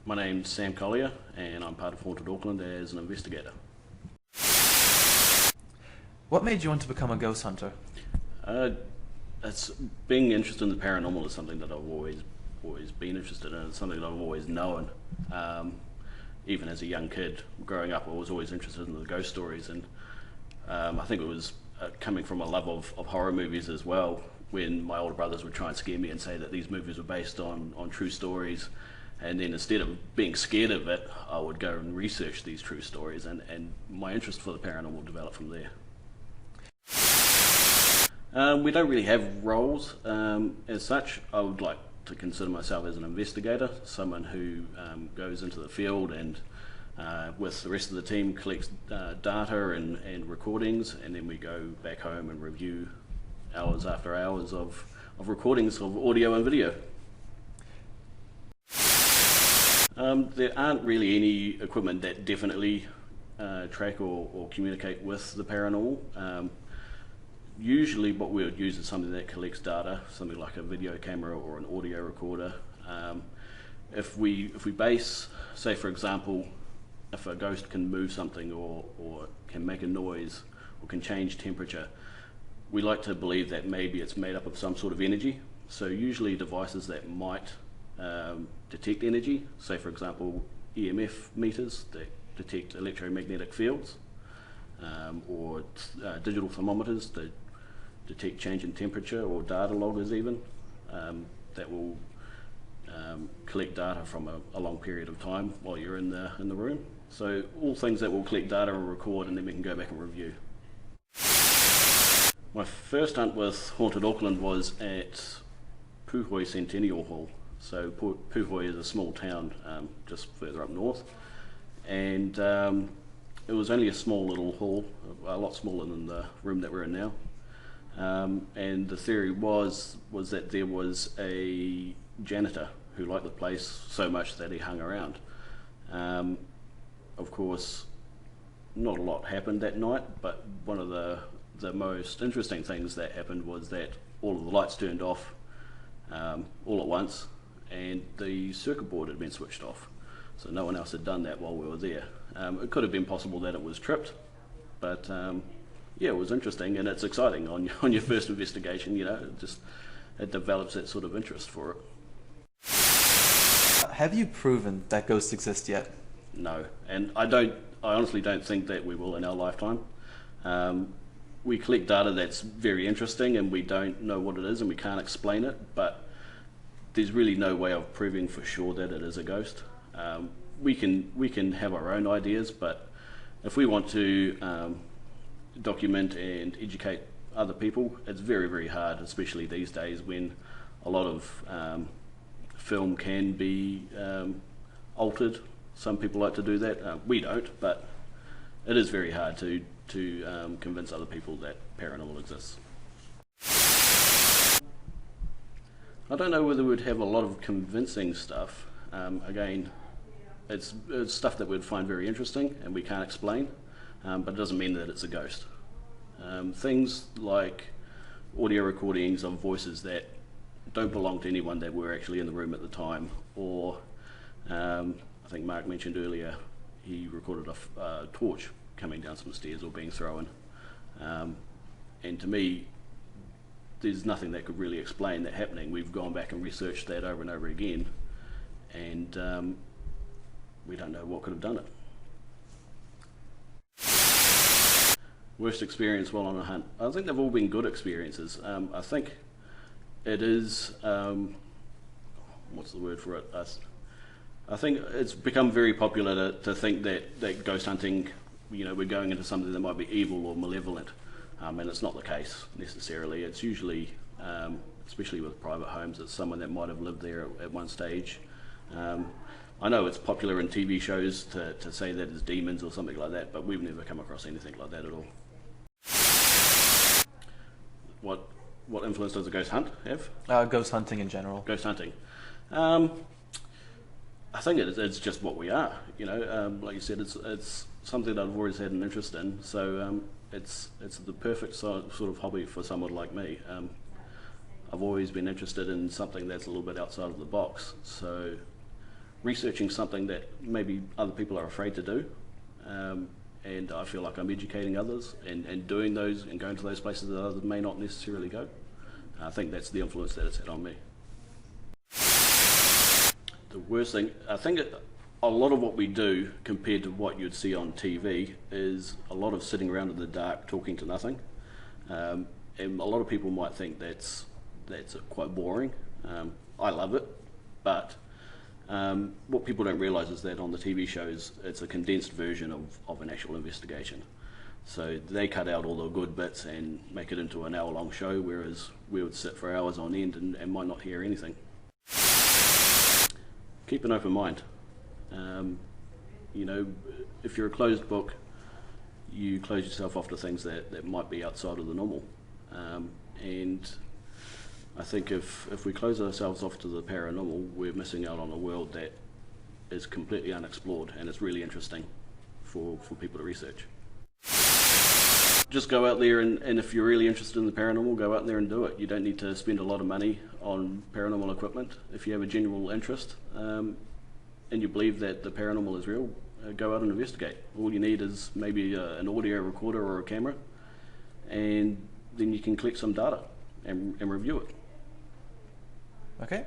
My name's Sam Collier and I'm part of Haunted Auckland as an investigator. What made you want to become a ghost hunter? It's being interested in the paranormal is something that I've always been interested in. It's something that I've always known. Even as a young kid, growing up, I was always interested in the ghost stories, and I think it was coming from a love of horror movies as well, when my older brothers would try and scare me and say that these movies were based on true stories. And then instead of being scared of it, I would go and research these true stories, and my interest for the paranormal developed from there. We don't really have roles as such. I would like to consider myself as an investigator, someone who goes into the field and with the rest of the team collects data and recordings, and then we go back home and review hours after hours of recordings of audio and video. There aren't really any equipment that definitely track or communicate with the paranormal. Usually what we would use is something that collects data, something like a video camera or an audio recorder. If we base, say for example, if a ghost can move something or can make a noise or can change temperature, we like to believe that maybe it's made up of some sort of energy. So usually devices that might detect energy, say for example EMF meters that detect electromagnetic fields, or digital thermometers that detect change in temperature, or data loggers even, that will collect data from a long period of time while you're in the room. So all things that will collect data and record, and then we can go back and review. My first hunt with Haunted Auckland was at Puhoi Centennial Hall. So Puhoi is a small town just further up north, and it was only a small little hall, a lot smaller than the room that we're in now. And the theory was that there was a janitor who liked the place so much that he hung around. Of course, not a lot happened that night, but one of the most interesting things that happened was that all of the lights turned off all at once, and the circuit board had been switched off. So no one else had done that while we were there. It could have been possible that it was tripped, but yeah, it was interesting, and it's exciting on your first investigation. You know, it develops that sort of interest for it. Have you proven that ghosts exist yet? No, and I honestly don't think that we will in our lifetime. We collect data that's very interesting, and we don't know what it is, and we can't explain it, but there's really no way of proving for sure that it is a ghost. We can have our own ideas, but if we want to document and educate other people, it's very, very hard, especially these days when a lot of film can be altered. Some people like to do that. We don't, but it is very hard to convince other people that paranormal exists. I don't know whether we'd have a lot of convincing stuff. Again, it's stuff that we'd find very interesting and we can't explain, but it doesn't mean that it's a ghost. Things like audio recordings of voices that don't belong to anyone that were actually in the room at the time, or I think Mark mentioned earlier he recorded a torch coming down some stairs or being thrown, and to me there's nothing that could really explain that happening. We've gone back and researched that over and over again, and we don't know what could have done it. Worst experience while on a hunt? I think they've all been good experiences. I think it is, what's the word for it? I think it's become very popular to think that ghost hunting, you know, we're going into something that might be evil or malevolent, and it's not the case necessarily. It's usually, especially with private homes, it's someone that might have lived there at one stage, I know it's popular in TV shows to say that it's demons or something like that, but we've never come across anything like that at all. What influence does a ghost hunt have? Ghost hunting in general. Ghost hunting. I think it's just what we are. Like you said, it's something that I've always had an interest in. So it's the perfect sort of hobby for someone like me. I've always been interested in something that's a little bit outside of the box. So researching something that maybe other people are afraid to do, and I feel like I'm educating others and doing those and going to those places that others may not necessarily go. I think that's the influence that it's had on me. The worst thing, I think a lot of what we do compared to what you'd see on TV is a lot of sitting around in the dark talking to nothing. And a lot of people might think that's quite boring. I love it, but what people don't realise is that on the TV shows it's a condensed version of an actual investigation. So they cut out all the good bits and make it into an hour-long show, whereas we would sit for hours on end and might not hear anything. Keep an open mind. If you're a closed book, you close yourself off to things that might be outside of the normal. And I think if we close ourselves off to the paranormal, we're missing out on a world that is completely unexplored, and it's really interesting for people to research. Just go out there and if you're really interested in the paranormal, go out there and do it. You don't need to spend a lot of money on paranormal equipment. If you have a general interest and you believe that the paranormal is real, go out and investigate. All you need is maybe an audio recorder or a camera, and then you can collect some data and review it. Okay.